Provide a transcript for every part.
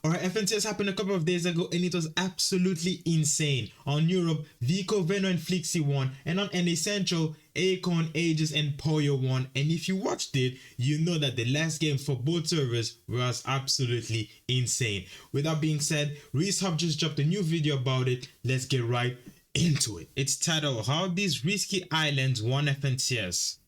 Our FNCS happened a couple of days ago and it was absolutely insane. On Europe, Vico, Veno and Flixie won, and on NA Central, Acorn, Aegis and Pollo won. And if you watched it, you know that the last game for both servers was absolutely insane. With that being said, Reese Hub just dropped a new video about it. Let's get right into it. It's titled How These Risky Islands Won FNCS.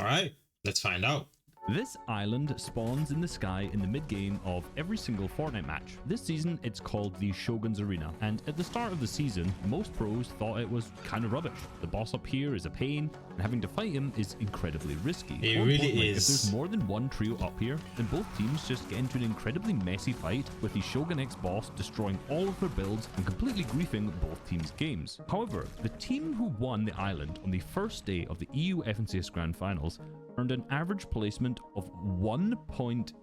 Alright, let's find out. This island spawns in the sky in the mid-game of every single Fortnite match. This season, it's called the Shogun's Arena, and at the start of the season, most pros thought it was kind of rubbish. The boss up here is a pain, and having to fight him is incredibly risky. It really is. If there's more than one trio up here, then both teams just get into an incredibly messy fight, with the Shogun X boss destroying all of their builds and completely griefing both teams' games. However, the team who won the island on the first day of the EU FNCS Grand Finals earned an average placement of 1.8.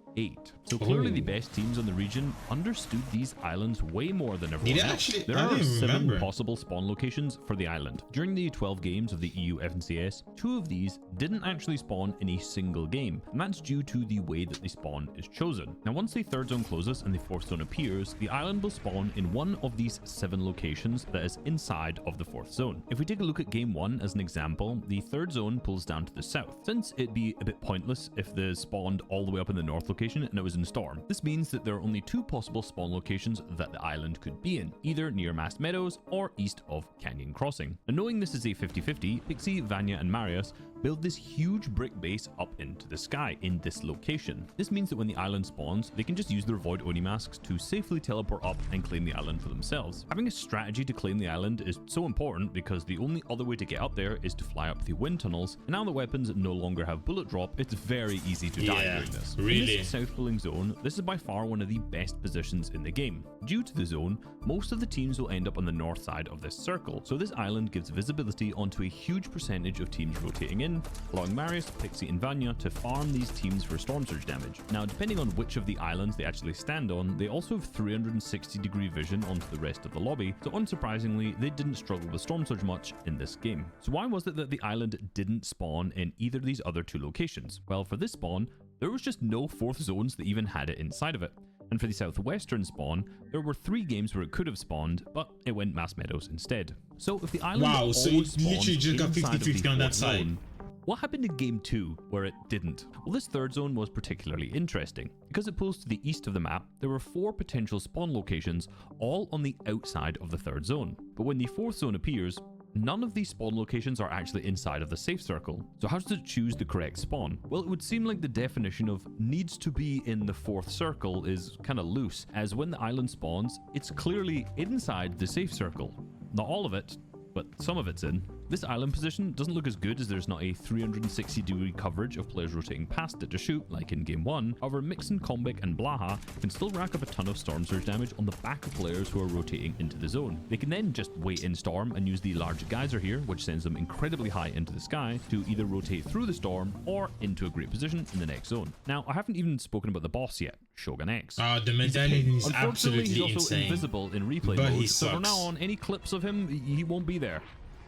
So clearly the best teams on the region understood these islands way more than everyone else. There are 7 possible spawn locations for the island. During the 12 games of the EU FNCS, 2 of these didn't actually spawn in a single game, and that's due to the way that the spawn is chosen. Now once the third zone closes and the fourth zone appears, the island will spawn in one of these 7 locations that is inside of the fourth zone. If we take a look at game 1 as an example, the third zone pulls down to the south. Since it'd be a bit pointless if they spawned all the way up in the north location and it was in Storm. This means that there are only 2 possible spawn locations that the island could be in, either near Mast Meadows or east of Canyon Crossing. And knowing this is a 50-50, Pixie, Vanya and Marius build this huge brick base up into the sky in this location. This means that when the island spawns, they can just use their Void Oni masks to safely teleport up and claim the island for themselves. Having a strategy to claim the island is so important because the only other way to get up there is to fly up the wind tunnels, and now that weapons no longer have bullet drop, it's very easy to die during this. Really? In this south pulling zone, this is by far one of the best positions in the game. Due to the zone, most of the teams will end up on the north side of this circle, so this island gives visibility onto a huge percentage of teams rotating in, allowing Marius, Pixie and Vanya to farm these teams for storm surge damage. Now, depending on which of the islands they actually stand on, they also have 360-degree vision onto the rest of the lobby, so unsurprisingly, they didn't struggle with storm surge much in this game. So why was it that the island didn't spawn in either of these other 2 locations? Well, for this spawn, there was just no fourth zones that even had it inside of it. And for the southwestern spawn, there were 3 games where it could have spawned, but it went Mast Meadows instead. So if the island so it literally just got 50-50 on that side. Zone, what happened in game 2 where it didn't? Well, this third zone was particularly interesting. Because it pulls to the east of the map, there were 4 potential spawn locations, all on the outside of the third zone. But when the fourth zone appears, none of these spawn locations are actually inside of the safe circle. So how does it choose the correct spawn? Well, it would seem like the definition of needs to be in the fourth circle is kind of loose, as when the island spawns, it's clearly inside the safe circle. Not all of it, but some of it's in. This island position doesn't look as good as there's not a 360-degree coverage of players rotating past it to shoot, like in game 1. However, Mixon, Combik and Blaha can still rack up a ton of storm surge damage on the back of players who are rotating into the zone. They can then just wait in Storm and use the large geyser here, which sends them incredibly high into the sky to either rotate through the storm or into a great position in the next zone. Now, I haven't even spoken about the boss yet, Shogun X. The medallion is absolutely he's also insane. Invisible in replay but mode, he so sucks. from now on, any clips of him, he won't be there.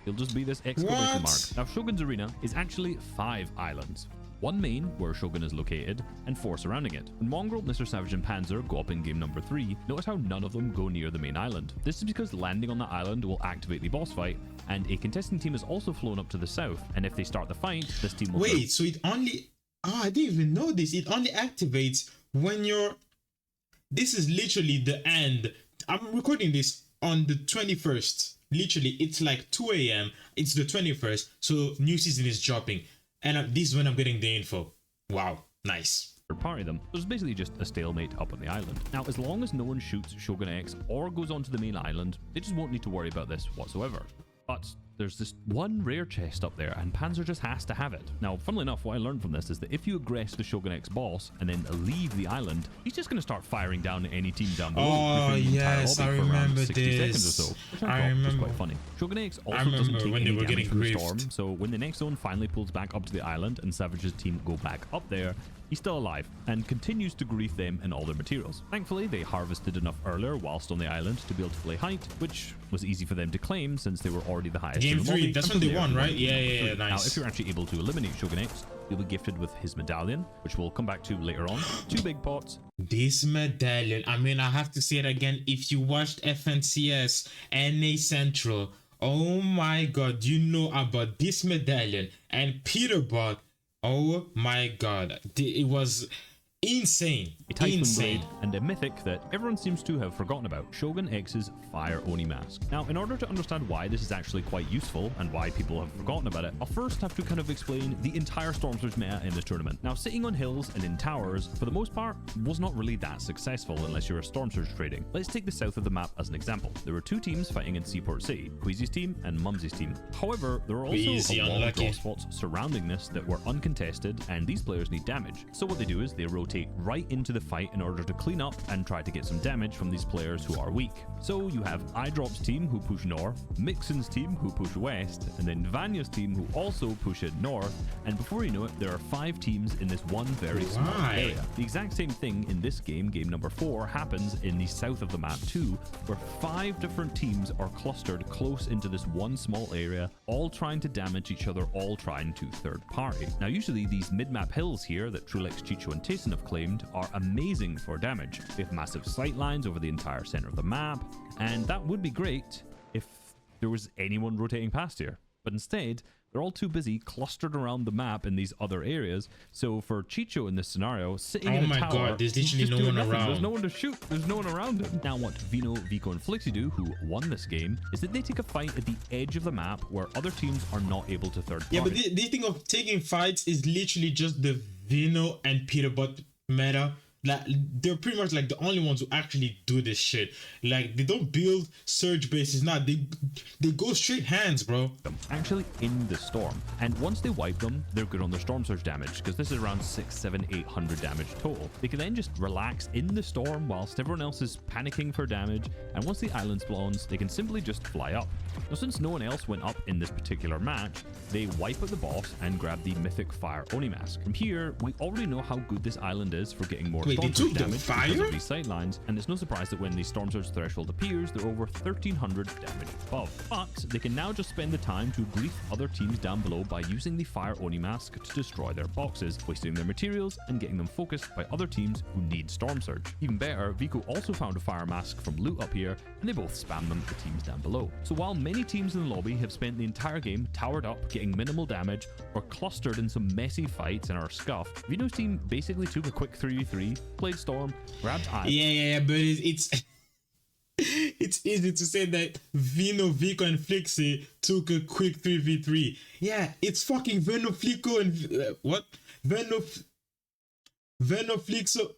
He'll just be this exclamation mark. Now, Shogun's Arena is actually 5 islands. 1 main, where Shogun is located, and 4 surrounding it. When Mongrel, Mr. Savage, and Panzer go up in game number 3, notice how none of them go near the main island. This is because landing on the island will activate the boss fight, and a contesting team is also flown up to the south, and if they start the fight, this team will... Wait, so it only... I didn't even know this. It only activates when you're... This is literally the end. I'm recording this on the 21st. Literally, it's like 2 a.m. It's the 21st, so new season is dropping. And this is when I'm getting the info. Wow, nice. Party them. There's basically just a stalemate up on the island. Now, as long as no one shoots Shogun X or goes onto the main island, they just won't need to worry about this whatsoever. But there's this one rare chest up there, and Panzer just has to have it. Now, funnily enough, what I learned from this is that if you aggress the Shogun X boss and then leave the island, he's just going to start firing down at any team down below. Oh, yes, I remember 60 seconds this. or so, which I remember. was quite funny. Shogun X also doesn't take when they any were damage getting from the griefed. storm, so when the next zone finally pulls back up to the island and Savage's team go back up there, He's still alive and continues to grief them and all their materials. Thankfully, they harvested enough earlier whilst on the island to be able to play height, which was easy for them to claim since they were already the highest. Game in the 3, lobby, that's and when from they there, won, right? went to number Yeah, 3. nice. Now, if you're actually able to eliminate Shogun X, you'll be gifted with his medallion, which we'll come back to later on, 2 big pots. This medallion, I mean, I have to say it again. If you watched FNCS, NA Central, oh my god, you know about this medallion. And Peterbot, oh my god, it was insane. A Typhoon Insane. Blade, and a mythic that everyone seems to have forgotten about, Shogun X's Fire Oni Mask. Now, in order to understand why this is actually quite useful and why people have forgotten about it, I'll first have to kind of explain the entire Storm Surge meta in this tournament. Now, sitting on hills and in towers, for the most part, was not really that successful unless you're a Storm Surge trading. Let's take the south of the map as an example. There were 2 teams fighting in Seaport City, Queasy's team and Mumsy's team. However, there were also Queasy, a lot unlucky. of draw spots surrounding this that were uncontested, and these players need damage. So what they do is they rotate right into the fight in order to clean up and try to get some damage from these players who are weak. So you have iDrop's team who push north, Mixon's team who push west, and then Vanya's team who also push it north, and before you know it, there are 5 teams in this one very small area. The exact same thing in this game, game number 4, happens in the south of the map too, where 5 different teams are clustered close into this one small area, all trying to damage each other, all trying to third party. Now usually these mid-map hills here that Trulex, Chicho and Tayson have claimed are amazing for damage. They have massive sight lines over the entire center of the map, and that would be great if there was anyone rotating past here. But instead, they're all too busy clustered around the map in these other areas. So for Chicho in this scenario, sitting in a tower, god, there's literally he's no doing one nothing. around. There's no one to shoot. There's no one around him. Now what Vino, Vico and Flixie do, who won this game, is that they take a fight at the edge of the map where other teams are not able to third party. Yeah, but this thing of taking fights is literally just the Vino and Peterbot meta. Like, they're pretty much like the only ones who actually do this shit. Like, they don't build surge bases now. They go straight hands, bro. Actually in the storm, and once they wipe them, they're good on their storm surge damage, because this is around 600, 700, 800 damage total. They can then just relax in the storm whilst everyone else is panicking for damage, and once the island spawns, they can simply just fly up. Now, since no one else went up in this particular match, they wipe out the boss and grab the mythic Fire Oni Mask. From here, we already know how good this island is for getting more storm surge damage because of these sight lines, and it's no surprise that when the storm surge threshold appears, they're over 1300 damage above. But they can now just spend the time to grief other teams down below by using the Fire Oni Mask to destroy their boxes, wasting their materials and getting them focused by other teams who need storm surge. Even better, Vico also found a Fire Mask from loot up here, and they both spam them at the teams down below. So while many teams in the lobby have spent the entire game towered up, getting minimal damage, or clustered in some messy fights and are scuffed, Vino's team basically took a quick 3v3, played Storm, grabbed Eye. Yeah, but it's it's easy to say that Vino, Vico, and Flixie took a quick 3v3. Yeah, it's fucking Veno, Flico, and what? Veno, Flixo.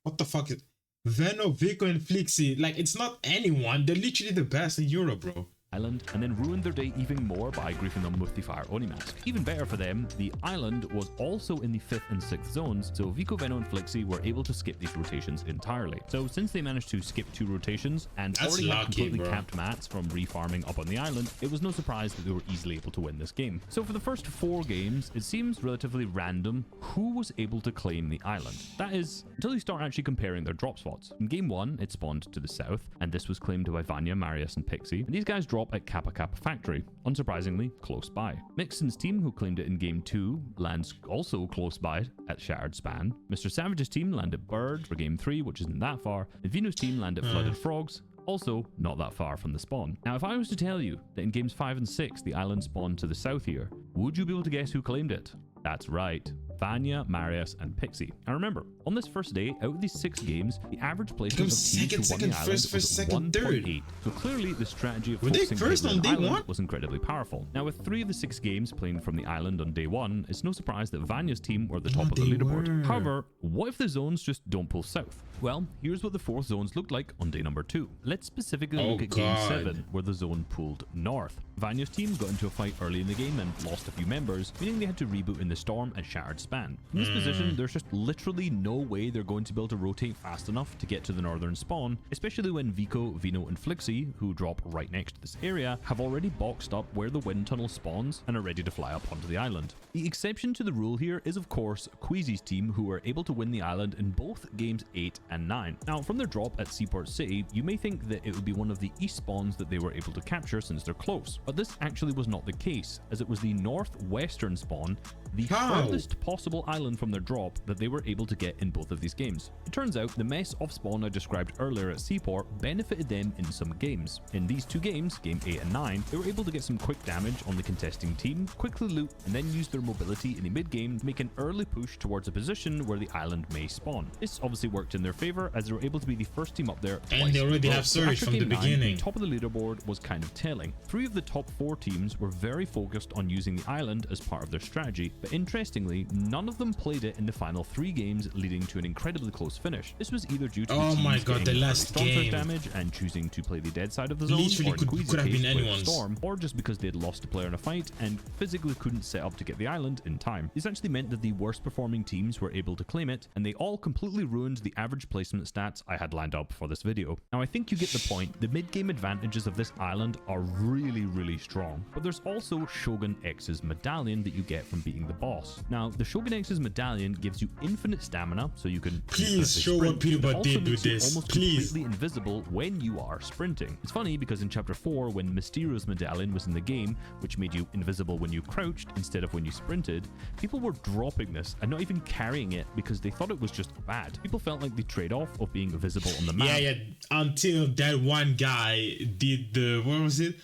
What the fuck is Veno, Vico, and Flixie? Like, it's not anyone. They're literally the best in Europe, bro. Island, and then ruined their day even more by griefing them with the Fire Oni Mask. Even better for them, the island was also in the 5th and 6th zones, so Vico, Veno, and Flixie were able to skip these rotations entirely. So since they managed to skip 2 rotations and already had completely capped mats from refarming up on the island, it was no surprise that they were easily able to win this game. So for the first 4 games, it seems relatively random who was able to claim the island. That is, until you start actually comparing their drop spots. In game 1, it spawned to the south, and this was claimed by Vanya, Marius, and Pixie, and these guys dropped at Kappa Kappa Factory, unsurprisingly close by. Mixon's team, who claimed it in game 2, lands also close by at Shattered Span. Mr. Savage's team land at Bird for game 3, which isn't that far, and Vino's team land at Flooded Frogs, also not that far from the spawn. Now, if I was to tell you that in games 5 and 6 the island spawned to the south here, would you be able to guess who claimed it? That's right, Vanya, Marius, and Pixie. And remember, on this first day, out of these 6 games, the average placement of teams who won the island was 1.8. So clearly, the strategy of focusing on the island was incredibly powerful. Now, with 3 of the 6 games playing from the island on day 1, it's no surprise that Vanya's team were at the top of the leaderboard. However, what if the zones just don't pull south? Well, here's what the 4th zones looked like on day number 2. Let's specifically look at game 7, where the zone pulled north. Vanya's team got into a fight early in the game and lost a few members, meaning they had to reboot in the Storm and Shattered span. From this position, there's just literally no way they're going to be able to rotate fast enough to get to the northern spawn, especially when Vico, Vino, and Flixie, who drop right next to this area, have already boxed up where the wind tunnel spawns and are ready to fly up onto the island. The exception to the rule here is of course Queasy's team, who were able to win the island in both games 8 and 9. Now from their drop at Seaport City, you may think that it would be one of the east spawns that they were able to capture since they're close, but this actually was not the case, as it was the northwestern spawn, the furthest possible island from their drop, that they were able to get in both of these games. It turns out the mess of spawn I described earlier at Seaport benefited them in some games. In these two games, game 8 and 9, they were able to get some quick damage on the contesting team, quickly loot, and then use their mobility in the mid game to make an early push towards a position where the island may spawn. This obviously worked in their favor, as they were able to be the first team up there and they already have surge from the beginning. The top of the leaderboard was kind of telling. 3 of the top 4 teams were very focused on using the island as part of their strategy, but interestingly, none of them played it in the final 3 games, leading to an incredibly close finish. This was either due to the last game damage and choosing to play the dead side of the zone, literally or could have been anyone's Storm, or just because they had lost a player in a fight and physically couldn't set up to get the island in time. This actually meant that the worst performing teams were able to claim it, and they all completely ruined the average placement stats I had lined up for this video. Now I think you get the point. The mid-game advantages of this island are really strong, but there's also Shogun X's medallion that you get from beating the boss. Now the Shogun X's medallion gives you infinite stamina, so you can please show what Peter did with this, almost please. Completely invisible when you are sprinting. It's funny because in chapter 4, when Mysterio's medallion was in the game, which made you invisible when you crouched instead of when you sprinted, people were dropping this and not even carrying it because they thought it was just bad. People felt like the trade-off of being visible on the map. Yeah, until that one guy did the, what was it?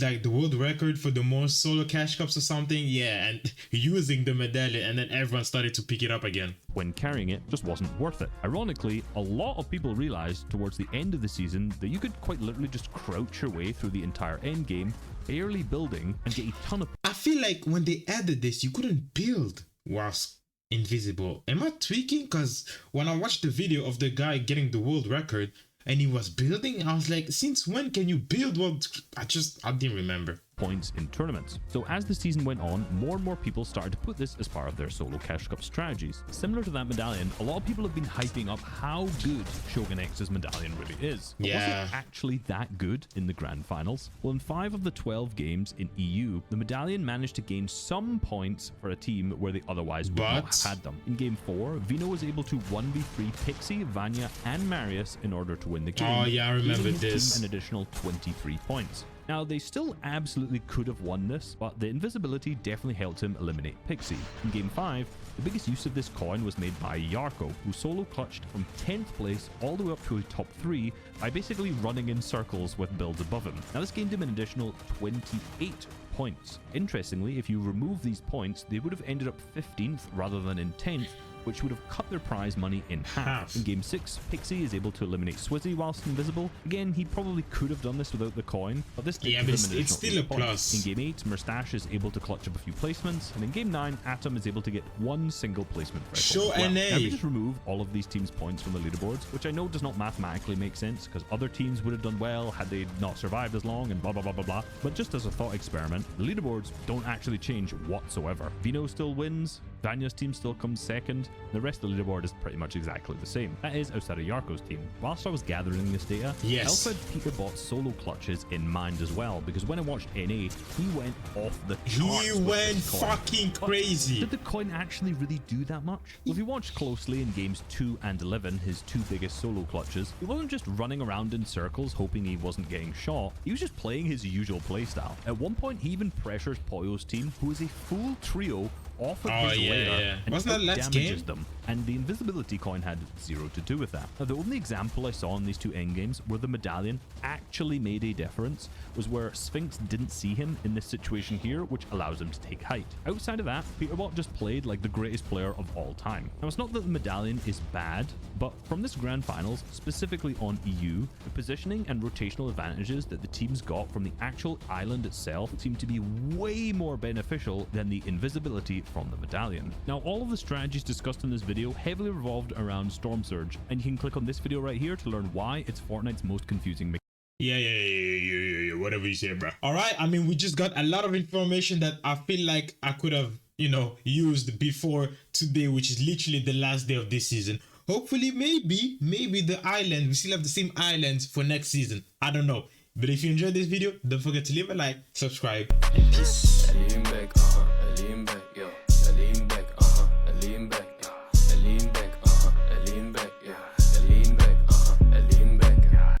Like the world record for the most solo cash cups or something, yeah, and using the medallion, and then everyone started to pick it up again. When carrying it just wasn't worth it. Ironically, a lot of people realized towards the end of the season that you could quite literally just crouch your way through the entire end game, barely building, and get a ton of... I feel like when they added this, you couldn't build whilst invisible. Am I tweaking? Because when I watched the video of the guy getting the world record, and he was building, I was like, since when can you build? Well, I didn't remember. Points in tournaments. So as the season went on, more and more people started to put this as part of their solo cash cup strategies. Similar to that medallion, a lot of people have been hyping up how good Shogun X's medallion really is. But was it actually that good in the grand finals? Well, in 5 of the 12 games in EU, the medallion managed to gain some points for a team where they otherwise would not have had them. In game 4, Vino was able to 1v3 Pixie, Vanya, and Marius in order to win the game. Oh yeah, I remember giving his this. team an additional 23 points. Now, they still absolutely could have won this, but the invisibility definitely helped him eliminate Pixie. In Game 5, the biggest use of this coin was made by Yarko, who solo clutched from 10th place all the way up to a top 3 by basically running in circles with builds above him. Now, this gained him an additional 28 points. Interestingly, if you remove these points, they would have ended up 15th rather than in 10th, which would have cut their prize money in half. In Game 6, Pixie is able to eliminate Swizzy whilst invisible. Again, he probably could have done this without the coin, but this did give him an additional it's still a plus. In Game 8, Moustache is able to clutch up a few placements, and in Game 9, Atom is able to get 1 single placement threshold. Show NA! Now we just remove all of these teams' points from the leaderboards, which I know does not mathematically make sense, because other teams would have done well had they not survived as long and blah blah blah blah blah, but just as a thought experiment, the leaderboards don't actually change whatsoever. Vino still wins, Vanya's team still comes second, the rest of the leaderboard is pretty much exactly the same. That is outside of Yarko's team. Whilst I was gathering this data, I also had Peterbot's solo clutches in mind as well, because when I watched NA, he went off the charts. He went fucking crazy. But did the coin actually really do that much? Well, if you watched closely in games 2 and 11, his 2 biggest solo clutches, he wasn't just running around in circles hoping he wasn't getting shot, he was just playing his usual playstyle. At one point, he even pressures Pollo's team, who is a full trio off of his layer and wasn't that last damages game? them, and the invisibility coin had 0 to do with that. Now, the only example I saw in these 2 endgames where the medallion actually made a difference was where Sphinx didn't see him in this situation here, which allows him to take height. Outside of that, Peterbot just played like the greatest player of all time. Now, it's not that the medallion is bad, but from this grand finals, specifically on EU, the positioning and rotational advantages that the teams got from the actual island itself seem to be way more beneficial than the invisibility from the medallion. Now, all of the strategies discussed in this video heavily revolved around Storm Surge, and you can click on this video right here to learn why it's Fortnite's most confusing mechanic. Yeah, whatever you say, bro. All right, I mean, we just got a lot of information that I feel like I could have used before today, which is literally the last day of this season. Hopefully, maybe the island, we still have the same islands for next season. I don't know. But if you enjoyed this video, don't forget to leave a like, subscribe, and peace.